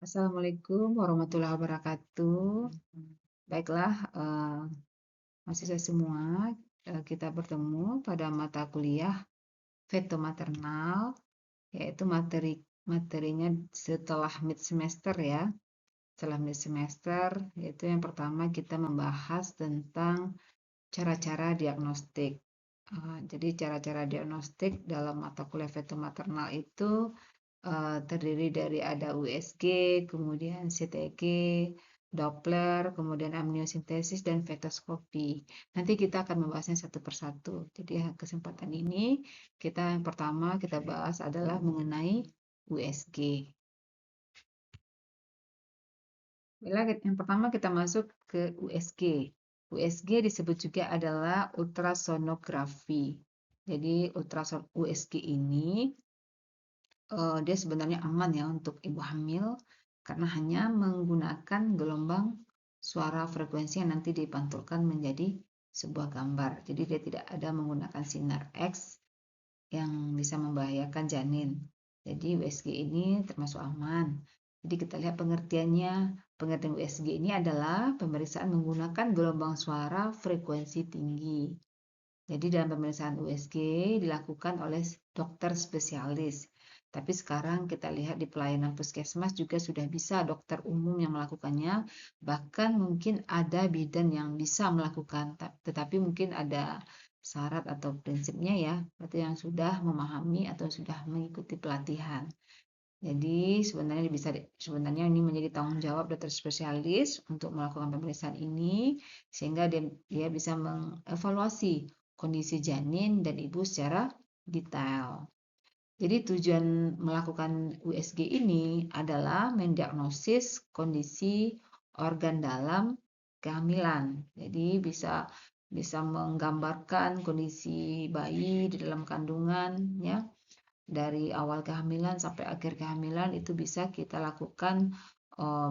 Assalamualaikum warahmatullahi wabarakatuh. Baiklah, mahasiswa semua, kita bertemu pada mata kuliah Veto Maternal, yaitu materinya setelah mid semester ya. Setelah mid semester, yaitu yang pertama kita membahas tentang cara-cara diagnostik. Jadi cara-cara diagnostik dalam mata kuliah Veto Maternal itu terdiri dari ada USG, kemudian CTG, Doppler, kemudian amniosentesis dan fetoskopi. Nanti kita akan membahasnya satu persatu. Jadi kesempatan ini yang pertama kita bahas adalah mengenai USG. Yang pertama kita masuk ke USG. USG disebut juga adalah ultrasonografi. Jadi ultrason USG ini dia sebenarnya aman ya untuk ibu hamil karena hanya menggunakan gelombang suara frekuensi yang nanti dipantulkan menjadi sebuah gambar. Jadi dia tidak ada menggunakan sinar X yang bisa membahayakan janin. Jadi USG ini termasuk aman. Jadi kita lihat pengertiannya. Pengertian USG ini adalah pemeriksaan menggunakan gelombang suara frekuensi tinggi. Jadi dalam pemeriksaan USG dilakukan oleh dokter spesialis. Tapi sekarang kita lihat di pelayanan puskesmas juga sudah bisa dokter umum yang melakukannya. Bahkan mungkin ada bidan yang bisa melakukan, tetapi mungkin ada syarat atau prinsipnya ya, berarti yang sudah memahami atau sudah mengikuti pelatihan. Jadi sebenarnya ini menjadi tanggung jawab dokter spesialis untuk melakukan pemeriksaan ini sehingga dia bisa mengevaluasi kondisi janin dan ibu secara detail. Jadi tujuan melakukan USG ini adalah mendiagnosis kondisi organ dalam kehamilan. Jadi bisa menggambarkan kondisi bayi di dalam kandungan ya. Dari awal kehamilan sampai akhir kehamilan itu bisa kita lakukan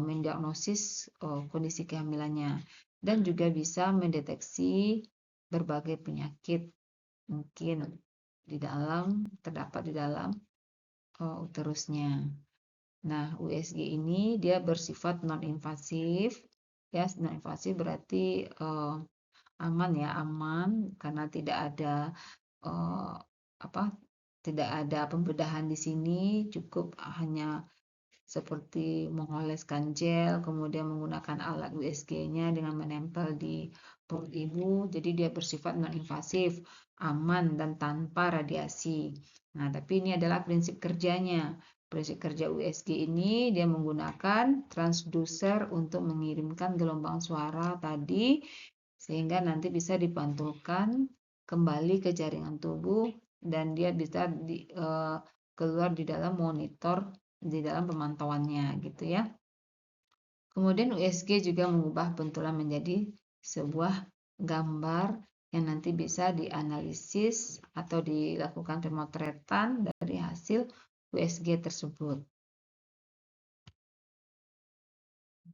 mendiagnosis kondisi kehamilannya dan juga bisa mendeteksi berbagai penyakit mungkin terdapat di dalam uterusnya. Nah, USG ini dia bersifat non-invasif. Ya, non-invasif berarti aman ya, aman karena uh, tidak ada pembedahan di sini, cukup hanya seperti mengoleskan gel, kemudian menggunakan alat USG-nya dengan menempel di perut ibu. Jadi dia bersifat non-invasif, aman dan tanpa radiasi. Nah, tapi ini adalah prinsip kerjanya. Prinsip kerja USG ini dia menggunakan transducer untuk mengirimkan gelombang suara tadi sehingga nanti bisa dipantulkan kembali ke jaringan tubuh dan dia bisa keluar di dalam monitor di dalam pemantauannya gitu ya. Kemudian USG juga mengubah bentulan menjadi sebuah gambar yang nanti bisa dianalisis atau dilakukan pemotretan dari hasil USG tersebut.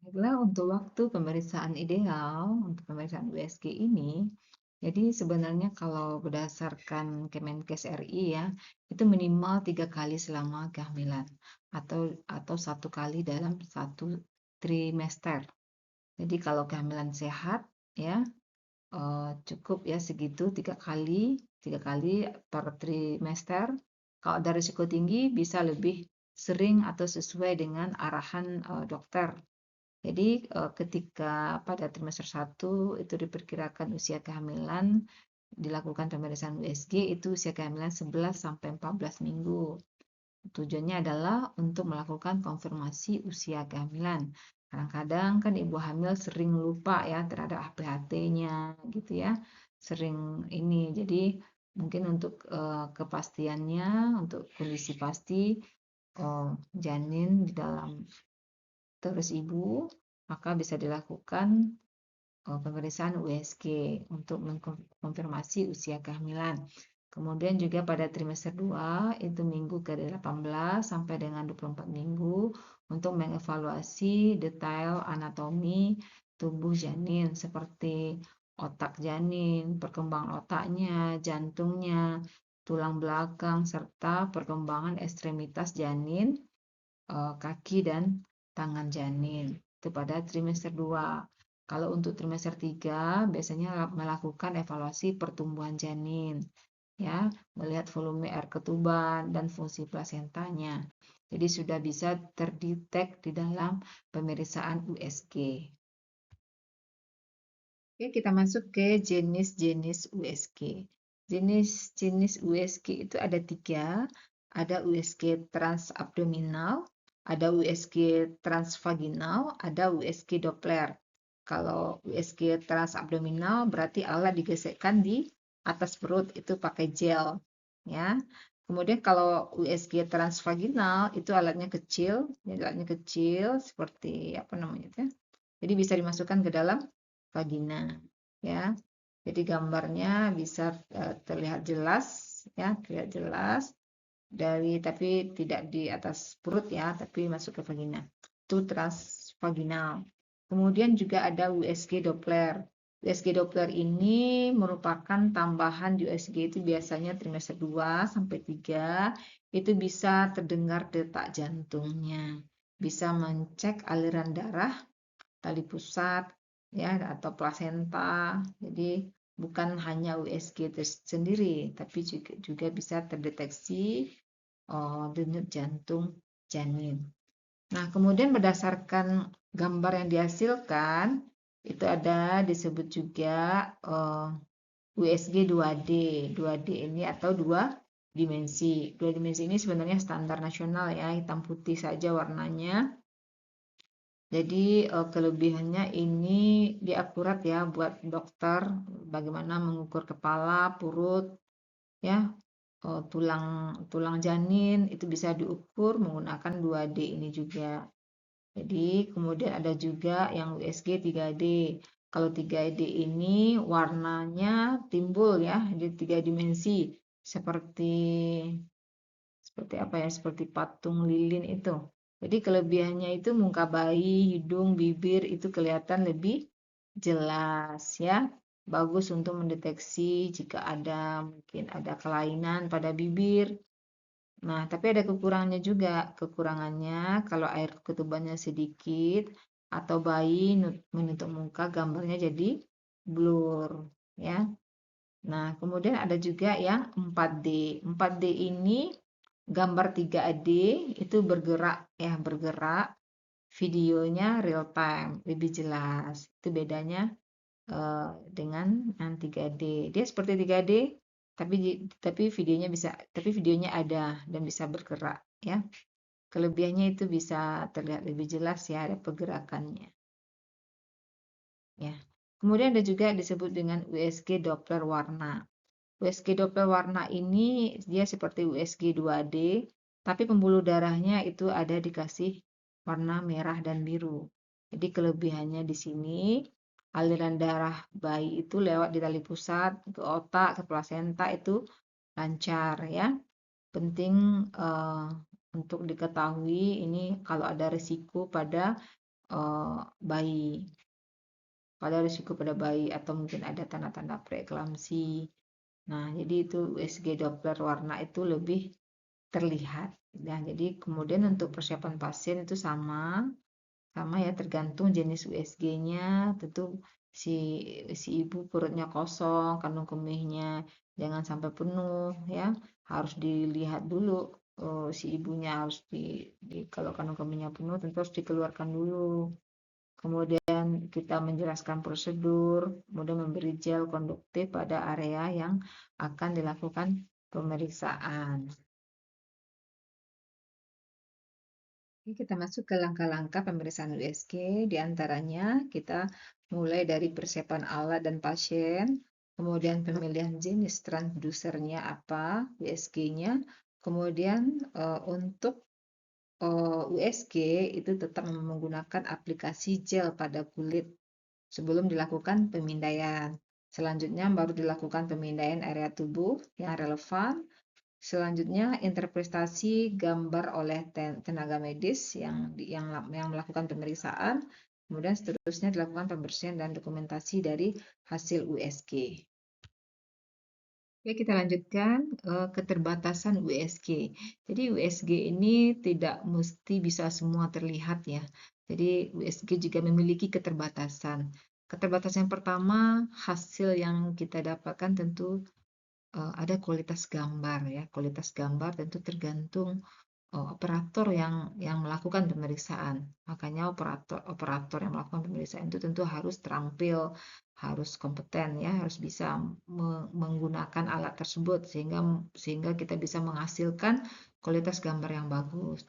Baiklah, untuk waktu pemeriksaan ideal untuk pemeriksaan USG ini, jadi sebenarnya kalau berdasarkan Kemenkes RI ya, itu minimal 3 kali selama kehamilan atau 1 kali dalam 1 trimester. Jadi kalau kehamilan sehat ya cukup ya segitu 3 kali per trimester. Kalau ada risiko tinggi bisa lebih sering atau sesuai dengan arahan dokter. Jadi ketika pada trimester 1 itu diperkirakan usia kehamilan dilakukan pemeriksaan USG itu usia kehamilan 11 sampai 14 minggu. Tujuannya adalah untuk melakukan konfirmasi usia kehamilan. Kadang-kadang kan ibu hamil sering lupa ya terhadap HPHT-nya gitu ya. Sering ini. Jadi mungkin untuk kepastiannya, untuk kondisi pasti janin di dalam terus ibu, maka bisa dilakukan pemeriksaan USG untuk mengkonfirmasi usia kehamilan. Kemudian juga pada trimester 2 itu minggu ke-18 sampai dengan 24 minggu untuk mengevaluasi detail anatomi tubuh janin seperti otak janin, perkembangan otaknya, jantungnya, tulang belakang serta perkembangan ekstremitas janin, kaki dan tangan janin. Itu pada trimester 2. Kalau untuk trimester 3 biasanya melakukan evaluasi pertumbuhan janin, ya, melihat volume air ketuban dan fungsi plasentanya. Jadi sudah bisa terdetek di dalam pemeriksaan USG. Oke, kita masuk ke jenis-jenis USG. Jenis-jenis USG itu ada 3. Ada USG transabdominal, ada USG transvaginal, ada USG Doppler. Kalau USG transabdominal berarti alat digesekkan di atas perut, itu pakai gel, ya. Kemudian kalau USG transvaginal itu alatnya kecil, seperti apa namanya itu? Jadi bisa dimasukkan ke dalam vagina, ya. Jadi gambarnya bisa terlihat jelas, ya, terlihat jelas tapi tidak di atas perut, ya, tapi masuk ke vagina. Itu transvaginal. Kemudian juga ada USG Doppler. USG Doppler ini merupakan tambahan USG, itu biasanya trimester 2 sampai 3 itu bisa terdengar detak jantungnya, bisa mengecek aliran darah, tali pusat, ya, atau plasenta. Jadi bukan hanya USG sendiri, tapi juga bisa terdeteksi denyut jantung janin. Nah, kemudian berdasarkan gambar yang dihasilkan, itu ada disebut juga USG 2D. 2D ini atau 2 dimensi. 2 dimensi ini sebenarnya standar nasional, ya, hitam putih saja warnanya. Jadi kelebihannya ini dia akurat, ya, buat dokter bagaimana mengukur kepala, perut, ya, tulang janin itu bisa diukur menggunakan 2D ini juga. Jadi kemudian ada juga yang USG 3D. Kalau 3D ini warnanya timbul, ya, di 3 dimensi seperti apa, ya, seperti patung lilin itu. Jadi kelebihannya itu muka bayi, hidung, bibir itu kelihatan lebih jelas, ya. Bagus untuk mendeteksi jika mungkin ada kelainan pada bibir. Nah, tapi ada kekurangannya juga. Kekurangannya kalau air ketubannya sedikit atau bayi menutup muka, gambarnya jadi blur, ya. Nah, kemudian ada juga yang 4D. 4D ini gambar 3D itu bergerak, ya, bergerak. Videonya real time, lebih jelas. Itu bedanya dengan yang 3D. Dia seperti 3D, tapi videonya ada dan bisa bergerak, ya. Kelebihannya itu bisa terlihat lebih jelas, ya, ada pergerakannya, ya. Kemudian ada juga disebut dengan USG Doppler warna. USG Doppler warna ini dia seperti USG 2D, tapi pembuluh darahnya itu ada dikasih warna merah dan biru. Jadi kelebihannya di sini aliran darah bayi itu lewat di tali pusat ke otak, ke plasenta itu lancar, ya. Penting untuk diketahui ini kalau ada risiko pada bayi. Atau mungkin ada tanda-tanda preeklamsi. Nah, jadi itu USG Doppler warna itu lebih terlihat. Nah, jadi kemudian untuk persiapan pasien itu sama ya, tergantung jenis USG-nya. Tentu si ibu perutnya kosong, kandung kemihnya jangan sampai penuh, ya. Harus dilihat dulu, si ibunya harus kalau kandung kemihnya penuh tentu harus dikeluarkan dulu. Kemudian kita menjelaskan prosedur, kemudian memberi gel konduktif pada area yang akan dilakukan pemeriksaan. Kita masuk ke langkah-langkah pemeriksaan USG. Di antaranya kita mulai dari persiapan alat dan pasien, kemudian pemilihan jenis transdusernya apa, USG-nya, kemudian untuk USG itu tetap menggunakan aplikasi gel pada kulit sebelum dilakukan pemindaian. Selanjutnya baru dilakukan pemindaian area tubuh yang relevan. Selanjutnya interpretasi gambar oleh tenaga medis yang melakukan pemeriksaan. Kemudian seterusnya dilakukan pembersihan dan dokumentasi dari hasil USG. Oke, kita lanjutkan keterbatasan USG. Jadi USG ini tidak mesti bisa semua terlihat ya. Jadi USG juga memiliki keterbatasan. Keterbatasan yang pertama, hasil yang kita dapatkan tentu ada kualitas gambar ya. Kualitas gambar tentu tergantung operator yang melakukan pemeriksaan. Makanya operator yang melakukan pemeriksaan itu tentu harus terampil, harus kompeten ya, harus bisa menggunakan alat tersebut sehingga kita bisa menghasilkan kualitas gambar yang bagus.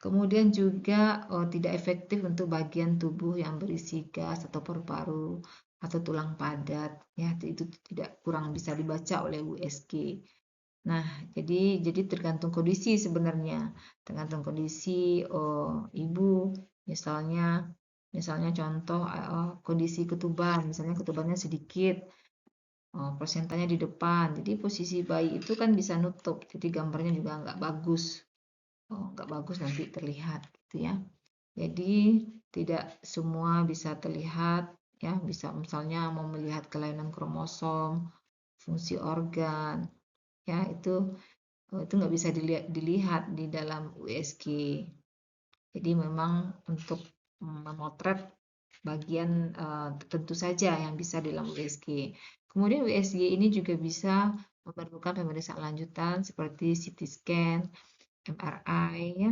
Kemudian juga tidak efektif untuk bagian tubuh yang berisi gas atau paru-paru atau tulang padat ya, itu tidak kurang bisa dibaca oleh USG. Nah, jadi tergantung kondisi sebenarnya, tergantung kondisi ibu, misalnya, misalnya contoh kondisi ketuban, misalnya ketubannya sedikit, plasentanya di depan, jadi posisi bayi itu kan bisa nutup, jadi gambarnya juga nggak bagus nanti terlihat, gitu ya. Jadi tidak semua bisa terlihat, ya bisa misalnya mau melihat kelainan kromosom, fungsi organ, ya itu nggak bisa dilihat di dalam USG. Jadi memang untuk memotret bagian tertentu saja yang bisa dalam USG. Kemudian USG ini juga bisa memerlukan pemeriksaan lanjutan seperti CT scan, MRI ya.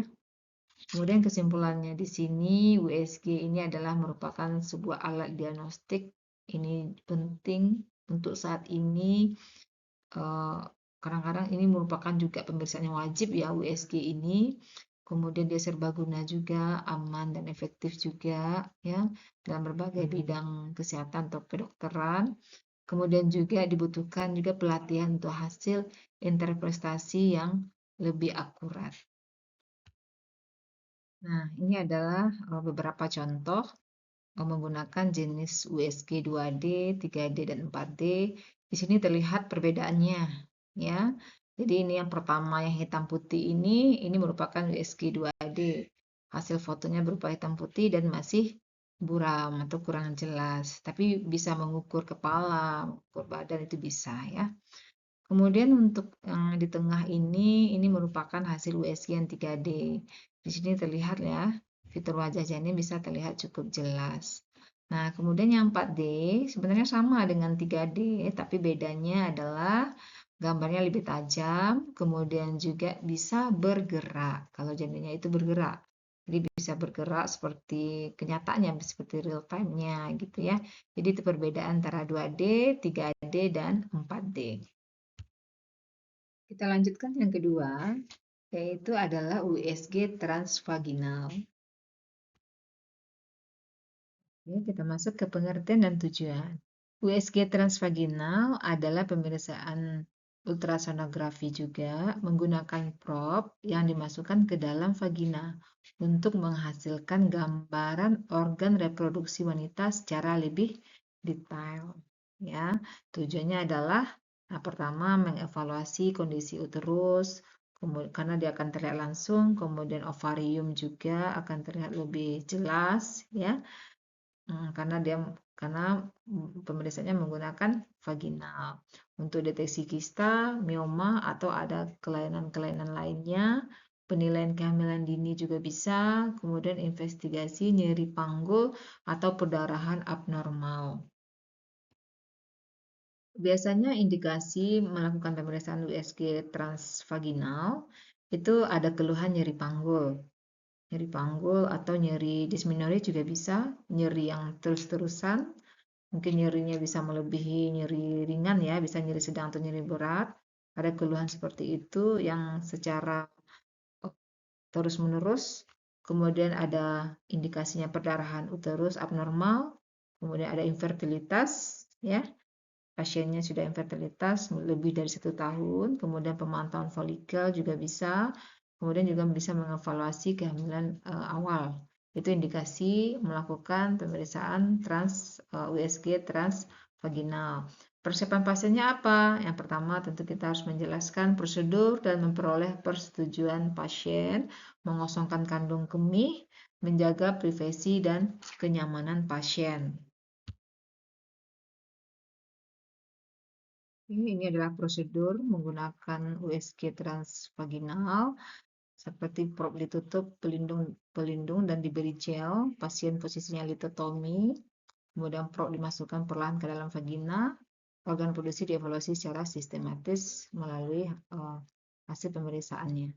Kemudian kesimpulannya di sini USG ini adalah merupakan sebuah alat diagnostik. Ini penting untuk saat ini. Kadang-kadang ini merupakan juga pemeriksaan yang wajib ya USG ini. Kemudian dia serbaguna juga, aman dan efektif juga ya dalam berbagai bidang kesehatan atau kedokteran. Kemudian juga dibutuhkan juga pelatihan untuk hasil interpretasi yang lebih akurat. Nah, ini adalah beberapa contoh menggunakan jenis USG 2D, 3D, dan 4D. Di sini terlihat perbedaannya, ya. Jadi ini yang pertama yang hitam putih ini merupakan USG 2D. Hasil fotonya berupa hitam putih dan masih buram atau kurang jelas. Tapi bisa mengukur kepala, mengukur badan itu bisa ya. Kemudian untuk yang di tengah ini merupakan hasil USG yang 3D. Di sini terlihat ya, fitur wajah janin bisa terlihat cukup jelas. Nah, kemudian yang 4D sebenarnya sama dengan 3D, tapi bedanya adalah gambarnya lebih tajam, kemudian juga bisa bergerak. Kalau janinnya itu bergerak. Jadi bisa bergerak seperti kenyataannya, seperti real time-nya gitu ya. Jadi itu perbedaan antara 2D, 3D, dan 4D. Kita lanjutkan yang kedua, yaitu adalah USG transvaginal. Oke, kita masuk ke pengertian dan tujuan. USG transvaginal adalah pemeriksaan ultrasonografi juga menggunakan probe yang dimasukkan ke dalam vagina untuk menghasilkan gambaran organ reproduksi wanita secara lebih detail. Ya, tujuannya adalah pertama mengevaluasi kondisi uterus, karena dia akan terlihat langsung, kemudian ovarium juga akan terlihat lebih jelas, ya. Karena pemeriksaannya menggunakan vaginal. Untuk deteksi kista, mioma, atau ada kelainan-kelainan lainnya, penilaian kehamilan dini juga bisa, kemudian investigasi nyeri panggul atau perdarahan abnormal. Biasanya indikasi melakukan pemeriksaan USG transvaginal itu ada keluhan nyeri panggul. Nyeri panggul atau nyeri dysmenorrhea juga bisa, nyeri yang terus-terusan, mungkin nyerinya bisa melebihi nyeri ringan ya, bisa nyeri sedang atau nyeri berat. Ada keluhan seperti itu yang secara terus-menerus, kemudian ada indikasinya perdarahan uterus abnormal, kemudian ada infertilitas, ya, pasiennya sudah infertilitas lebih dari 1 tahun, kemudian pemantauan folikel juga bisa, kemudian juga bisa mengevaluasi kehamilan awal. Itu indikasi melakukan pemeriksaan USG transvaginal. Persiapan pasiennya apa? Yang pertama tentu kita harus menjelaskan prosedur dan memperoleh persetujuan pasien, mengosongkan kandung kemih, menjaga privasi dan kenyamanan pasien. Ini adalah prosedur menggunakan USG transvaginal seperti prop ditutup, pelindung dan diberi gel, pasien posisinya litotomi, kemudian prop dimasukkan perlahan ke dalam vagina, organ produksi dievaluasi secara sistematis melalui hasil pemeriksaannya.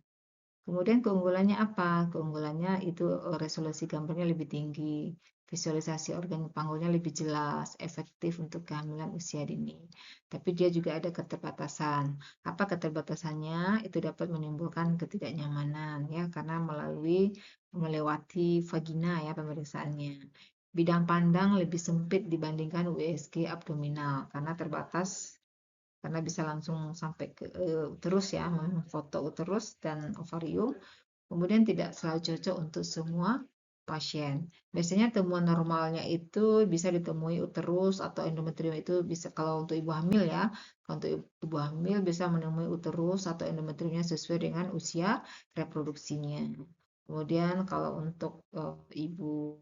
Kemudian keunggulannya apa? Keunggulannya itu resolusi gambarnya lebih tinggi, visualisasi organ panggulnya lebih jelas, efektif untuk kehamilan usia dini. Tapi dia juga ada keterbatasan. Apa keterbatasannya? Itu dapat menimbulkan ketidaknyamanan ya karena melewati vagina ya pemeriksaannya. Bidang pandang lebih sempit dibandingkan USG abdominal karena terbatas karena bisa langsung sampai ke uterus ya, memfoto uterus dan ovarium. Kemudian tidak selalu cocok untuk semua pasien. Biasanya temuan normalnya itu bisa ditemui uterus atau endometrium itu bisa kalau untuk ibu hamil ya. Kalau untuk ibu hamil bisa menemui uterus atau endometriumnya sesuai dengan usia reproduksinya. Kemudian kalau untuk ibu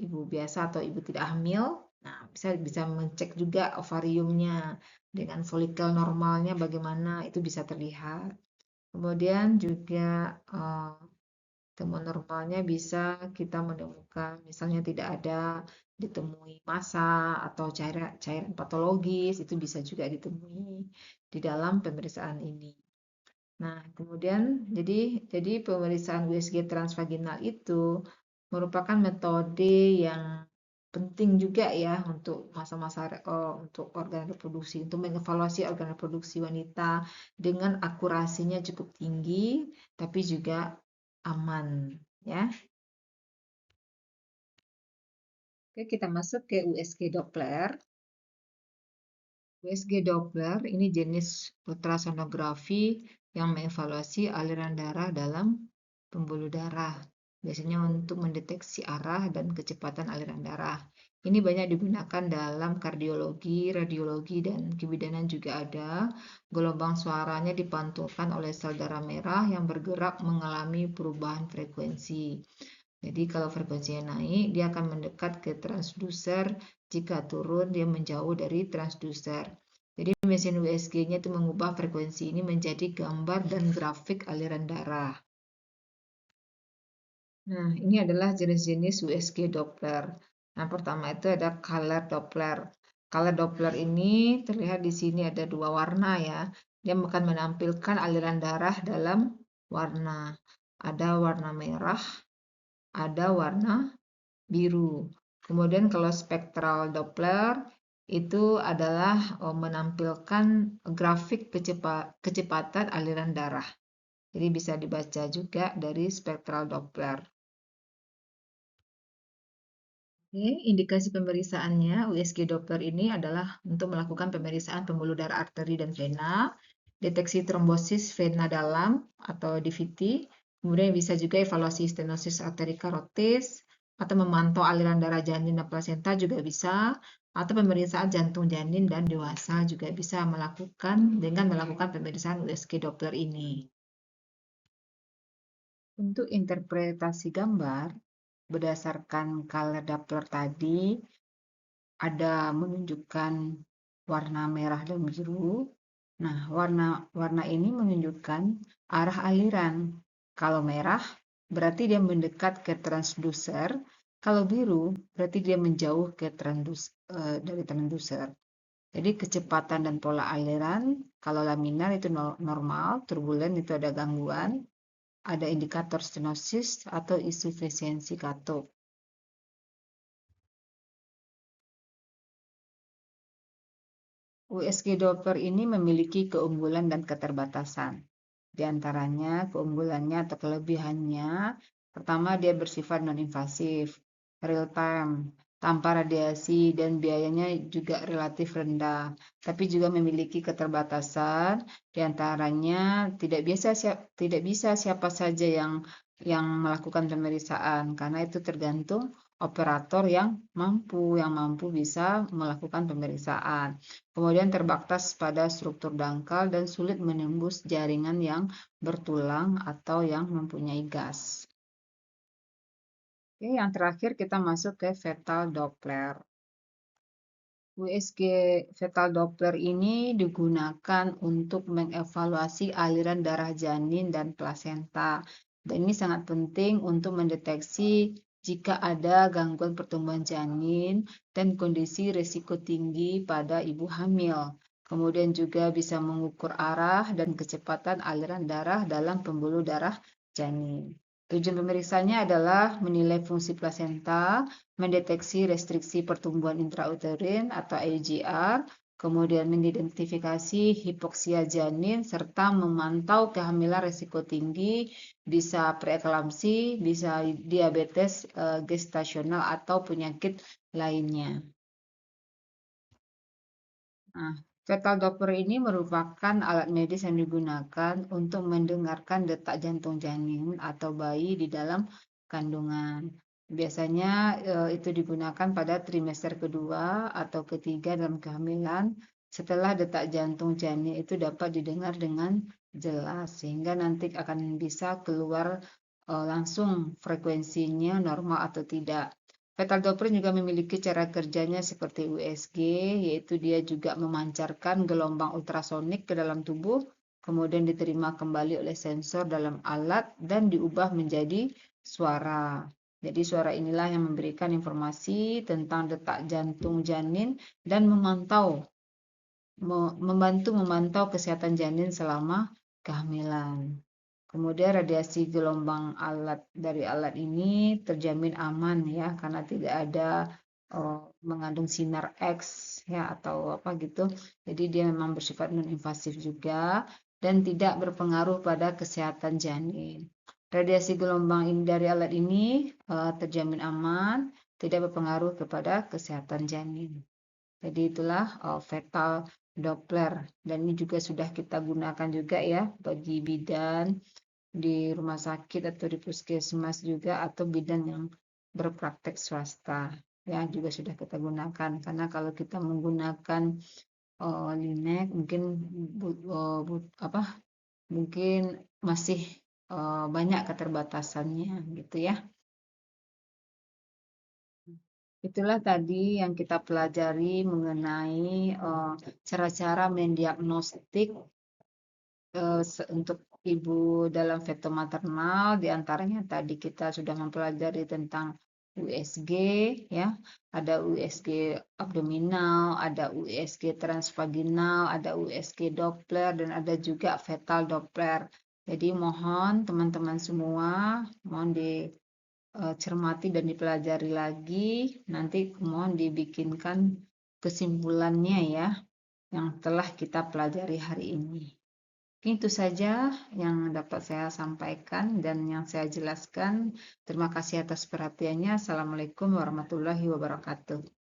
ibu biasa atau ibu tidak hamil, nah bisa mengecek juga ovariumnya dengan folikel normalnya bagaimana itu bisa terlihat. Kemudian juga temuan normalnya bisa kita menemukan misalnya tidak ada ditemui massa atau cairan patologis itu bisa juga ditemui di dalam pemeriksaan ini. Nah, kemudian jadi pemeriksaan USG transvaginal itu merupakan metode yang penting juga ya untuk masa-masa untuk organ reproduksi, untuk mengevaluasi organ reproduksi wanita dengan akurasinya cukup tinggi, tapi juga aman ya. Oke, kita masuk ke USG Doppler. USG Doppler ini jenis ultrasonografi yang mengevaluasi aliran darah dalam pembuluh darah, biasanya untuk mendeteksi arah dan kecepatan aliran darah. Ini banyak digunakan dalam kardiologi, radiologi, dan kebidanan juga ada. Gelombang suaranya dipantulkan oleh sel darah merah yang bergerak mengalami perubahan frekuensi. Jadi kalau frekuensinya naik, dia akan mendekat ke transducer. Jika turun, dia menjauh dari transducer. Jadi mesin USG-nya itu mengubah frekuensi ini menjadi gambar dan grafik aliran darah. Nah, ini adalah jenis-jenis USG Doppler. Nah, pertama itu ada color Doppler. Color Doppler ini terlihat di sini ada dua warna ya. Dia akan menampilkan aliran darah dalam warna. Ada warna merah, ada warna biru. Kemudian kalau spektral Doppler itu adalah menampilkan grafik kecepatan aliran darah. Jadi bisa dibaca juga dari spektral Doppler. Oke, indikasi pemeriksaannya USG Doppler ini adalah untuk melakukan pemeriksaan pembuluh darah arteri dan vena, deteksi trombosis vena dalam atau DVT, kemudian bisa juga evaluasi stenosis arteri karotis, atau memantau aliran darah janin dan plasenta juga bisa, atau pemeriksaan jantung janin dan dewasa juga bisa melakukan dengan melakukan pemeriksaan USG Doppler ini. Untuk interpretasi gambar, berdasarkan color Doppler tadi, ada menunjukkan warna merah dan biru. Nah, warna ini menunjukkan arah aliran. Kalau merah, berarti dia mendekat ke transducer. Kalau biru, berarti dia menjauh ke dari transducer. Jadi kecepatan dan pola aliran, kalau laminar itu normal, turbulen itu ada gangguan, ada indikator stenosis atau insufisiensi katup. USG Doppler ini memiliki keunggulan dan keterbatasan. Di antaranya keunggulannya atau kelebihannya, pertama dia bersifat non-invasif, real time, tanpa radiasi dan biayanya juga relatif rendah. Tapi juga memiliki keterbatasan, di antaranya tidak bisa siapa saja yang melakukan pemeriksaan karena itu tergantung operator yang mampu bisa melakukan pemeriksaan. Kemudian terbatas pada struktur dangkal dan sulit menembus jaringan yang bertulang atau yang mempunyai gas. Oke, yang terakhir kita masuk ke fetal Doppler. USG fetal Doppler ini digunakan untuk mengevaluasi aliran darah janin dan plasenta. Dan ini sangat penting untuk mendeteksi jika ada gangguan pertumbuhan janin dan kondisi risiko tinggi pada ibu hamil. Kemudian juga bisa mengukur arah dan kecepatan aliran darah dalam pembuluh darah janin. Tujuan pemeriksaannya adalah menilai fungsi plasenta, mendeteksi restriksi pertumbuhan intrauterin atau IUGR, kemudian mengidentifikasi hipoksia janin, serta memantau kehamilan risiko tinggi, bisa preeklamsi, bisa diabetes gestasional atau penyakit lainnya. Nah, fetal Doppler ini merupakan alat medis yang digunakan untuk mendengarkan detak jantung janin atau bayi di dalam kandungan. Biasanya itu digunakan pada trimester kedua atau ketiga dalam kehamilan setelah detak jantung janin itu dapat didengar dengan jelas sehingga nanti akan bisa keluar langsung frekuensinya normal atau tidak. Fetal Doppler juga memiliki cara kerjanya seperti USG, yaitu dia juga memancarkan gelombang ultrasonik ke dalam tubuh, kemudian diterima kembali oleh sensor dalam alat dan diubah menjadi suara. Jadi suara inilah yang memberikan informasi tentang detak jantung janin dan membantu memantau kesehatan janin selama kehamilan. Kemudian radiasi gelombang dari alat ini terjamin aman ya karena tidak ada mengandung sinar X ya atau apa gitu. Jadi dia memang bersifat non-invasif juga dan tidak berpengaruh pada kesehatan janin. Radiasi gelombang ini dari alat ini terjamin aman, tidak berpengaruh kepada kesehatan janin. Jadi itulah fetal Doppler dan ini juga sudah kita gunakan juga ya bagi bidan di rumah sakit atau di puskesmas juga atau bidan yang berpraktek swasta ya juga sudah kita gunakan karena kalau kita menggunakan linek mungkin apa mungkin masih banyak keterbatasannya gitu ya. Itulah tadi yang kita pelajari mengenai cara-cara mendiagnostik untuk ibu dalam veto maternal, diantaranya tadi kita sudah mempelajari tentang USG, ya, ada USG abdominal, ada USG transvaginal, ada USG Doppler, dan ada juga fetal Doppler. Jadi mohon teman-teman semua, mohon dicermati dan dipelajari lagi, nanti mohon dibikinkan kesimpulannya ya, yang telah kita pelajari hari ini. Itu saja yang dapat saya sampaikan dan yang saya jelaskan. Terima kasih atas perhatiannya. Assalamualaikum warahmatullahi wabarakatuh.